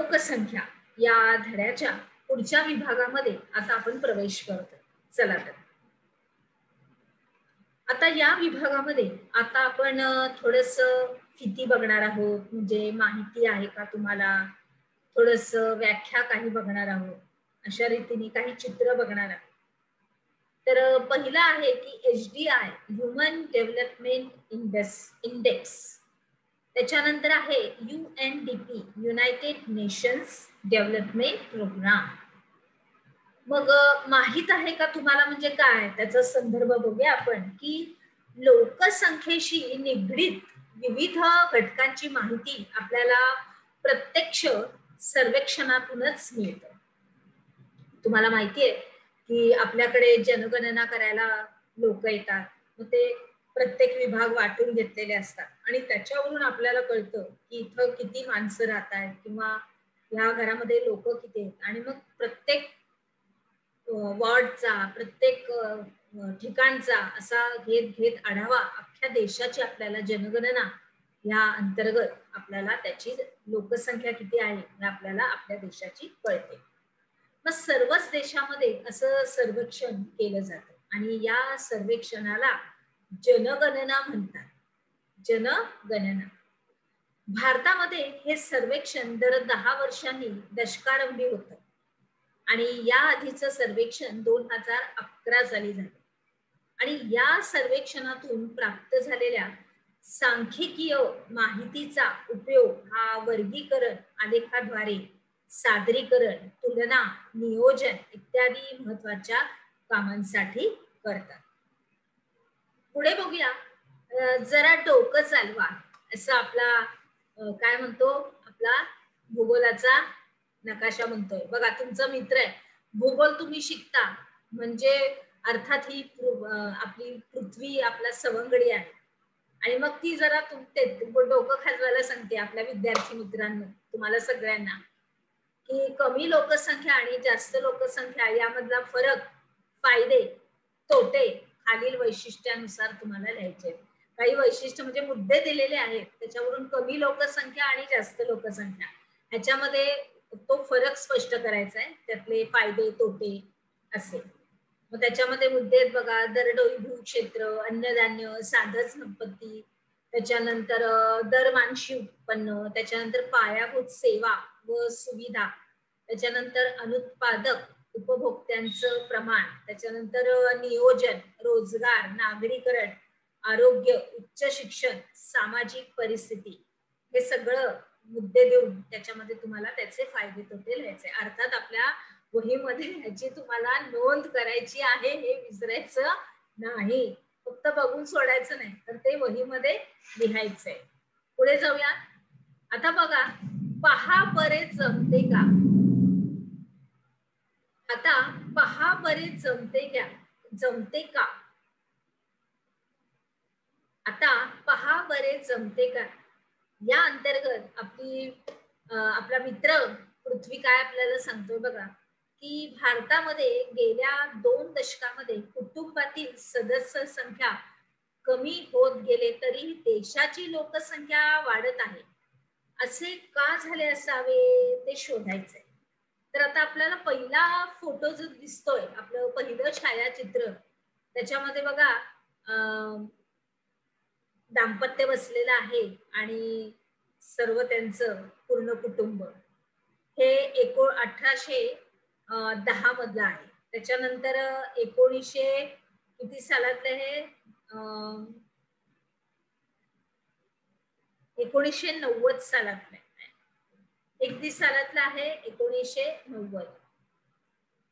लोकसंख्या या धड्याच्या पुढच्या विभागामध्ये आता आपण प्रवेश करतो. चला तर आता या विभागामध्ये आता आपण थोडस फिती बघणार आहोत. म्हणजे माहिती आहे का तुम्हाला, थोडस व्याख्या काही बघणार आहोत. अशा रीतीने काही चित्र बघणार आहोत. तर पहिला आहे की HDI ह्युमन डेव्हलपमेंट इंडेक्स. त्याच्यानंतर आहे UNDP united nations development programme. मग माहित आहे का तुम्हाला म्हणजे काय त्याचा संदर्भ बघूया आपण की लोकसंख्येशी निगडीत विविध घटकांची माहिती आपल्याला प्रत्यक्ष सर्वेक्षणातूनच मिळते. तुम्हाला माहिती आहे की आपल्याकडे जनगणना करायला लोक येतात. मग ते प्रत्येक विभाग वाटून घेतलेले असतात आणि त्याच्यावरून आपल्याला कळतं की इथं किती माणसं राहत आहेत किंवा या घरामध्ये लोक किती आहेत. आणि मग प्रत्येक वॉर्डचा, प्रत्येक ठिकाणचा असा घेत घेत आढावा अख्ख्या देशाची आपल्याला जनगणना या अंतर्गत आपल्याला त्याची लोकसंख्या किती आहे हे आपल्याला आपल्या देशाची कळते. मग सर्वच देशामध्ये असं सर्वेक्षण केलं जातं आणि या सर्वेक्षणाला जनगणना म्हणतात. जनगणना. भारतामध्ये हे सर्वेक्षण दर 10 वर्षांनी दशकारंभी होतं आणि या आधीचं सर्वेक्षण 2011 साली झालं. आणि या सर्वेक्षणातून प्राप्त झालेल्या सांख्यिकीय माहितीचा उपयोग हा वर्गीकरण, आलेखाद्वारे सादरीकरण, तुलना, नियोजन इत्यादी महत्वाच्या कामांसाठी करतात. पुढे बघूया. जरा डोकं चालवा असं आपला काय म्हणतो आपला भूगोलाचा नकाशा म्हणतोय. बघा तुमचा मित्र आहे. भूगोल तुम्ही शिकता म्हणजे अर्थात ही आपली पृथ्वी आपला सवंगडी आहे आणि मग ती जरा डोकं खाजवायला सांगते आपल्या विद्यार्थी मित्रांनो, तुम्हाला सगळ्यांना, की कमी लोकसंख्या आणि जास्त लोकसंख्या यामधला फरक, फायदे, तोटे खालील वैशिष्ट्यानुसार तुम्हाला लिहायचे. काही वैशिष्ट्य म्हणजे मुद्दे दिलेले आहेत, त्याच्यावरून कमी लोकसंख्या आणि जास्त लोकसंख्या ह्याच्यामध्ये तो फरक स्पष्ट करायचा आहे. त्यातले फायदे तोटे असे. मग त्याच्यामध्ये मुद्दे आहेत बघा. दरडोई भूक्षेत्र, अन्नधान्य, साधन संपत्ती, त्याच्यानंतर दरमानशी उत्पन्न, त्याच्यानंतर पायाभूत सेवा व सुविधा, त्याच्यानंतर अनुत्पादक उपभोक्त्यांचं प्रमाण, त्याच्यानंतर नियोजन, रोजगार, नागरीकरण, आरोग्य, उच्च शिक्षण, सामाजिक परिस्थिती, हे सगळं मुद्दे देऊन त्याच्यामध्ये तुम्हाला त्याचे फायदे तोटे लिहायचे. अर्थात आपल्या वहीमध्ये ह्याची तुम्हाला नोंद करायची आहे, हे विसरायचं नाही. फक्त बघून सोडायचं नाही, तर ते वहीमध्ये लिहायचंय. पुढे जाऊया. आता बघा, पहा बरे जमते का. आता पहा बरे जमते का. आता पहा बरे जमते का या अंतर्गत आपला मित्र पृथ्वी काय आपल्याला सांगतोय बघा, की भारतामध्ये गेल्या 2 दशकामध्ये कुटुंबातील सदस्य संख्या कमी होत गेले तरी देशाची लोकसंख्या वाढत आहे. असे का झाले असावे ते शोधायचंय. तर आता आपल्याला पहिला फोटो जो दिसतोय, आपलं पहिलं छायाचित्र, त्याच्यामध्ये बघा दाम्पत्य बसलेलं आहे आणि सर्व त्यांचं पूर्ण कुटुंब. हे 1810 मधलं आहे. त्याच्यानंतर 1900 किती सालातलं हे 1990 सालातलं, 31 सालातलं आहे 1990.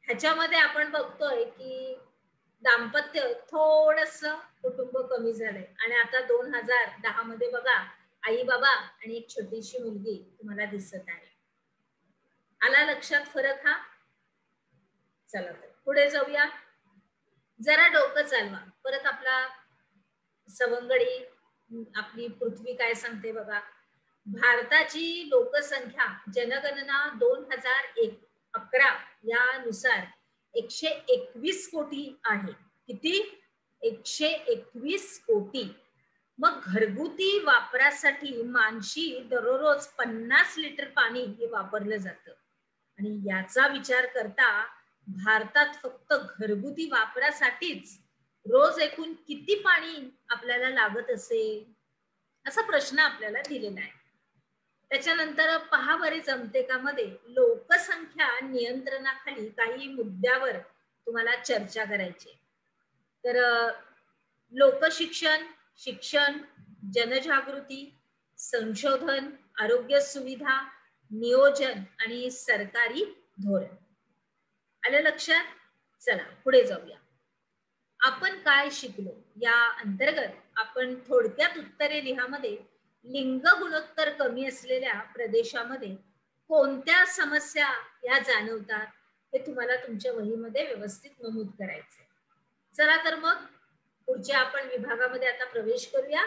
ह्याच्यामध्ये आपण बघतोय की दाम्पत्य थोडस कुटुंब कमी झालंय आणि आता 2010 मध्ये बघा आई बाबा आणि एक छोटीशी मुलगी तुम्हाला दिसत आहे. आला लक्षात फरक हा. चला तर पुढे जाऊया. जरा डोकं चालवा. परत आपला सवंगडी आपली पृथ्वी काय सांगते बघा. भारताची लोकसंख्या जनगणना 2011 यानुसार 121 कोटी आहे. किती? 121 कोटी. मग घरगुती वापरासाठी मानशी दररोज 50 लिटर पाणी हे वापरलं जातं आणि याचा विचार करता भारतात फक्त घरगुती वापरासाठीच रोज एकूण किती पाणी आपल्याला लागत असेल असा प्रश्न आपल्याला दिलेला आहे. त्याच्यानंतर पहा बरे जमते का मध्ये लोकसंख्या नियंत्रणाखाली काही मुद्द्यावर तुम्हाला चर्चा करायची आहे. तर लोकशिक्षण, शिक्षण, जनजागृती, संशोधन, आरोग्य सुविधा, नियोजन आणि सरकारी धोरण. आलं लक्षात? चला पुढे जाऊया. आपण काय शिकलो या अंतर्गत आपण थोडक्यात उत्तरे लिहामध्ये लिंग गुणोत्तर कमी असलेल्या प्रदेशामध्ये कोणत्या समस्या या जाणवतात हे तुम्हाला तुमच्या वहीमध्ये व्यवस्थित नमूद करायचंय. चला तर मग पुढच्या आपण विभागामध्ये आता प्रवेश करूया.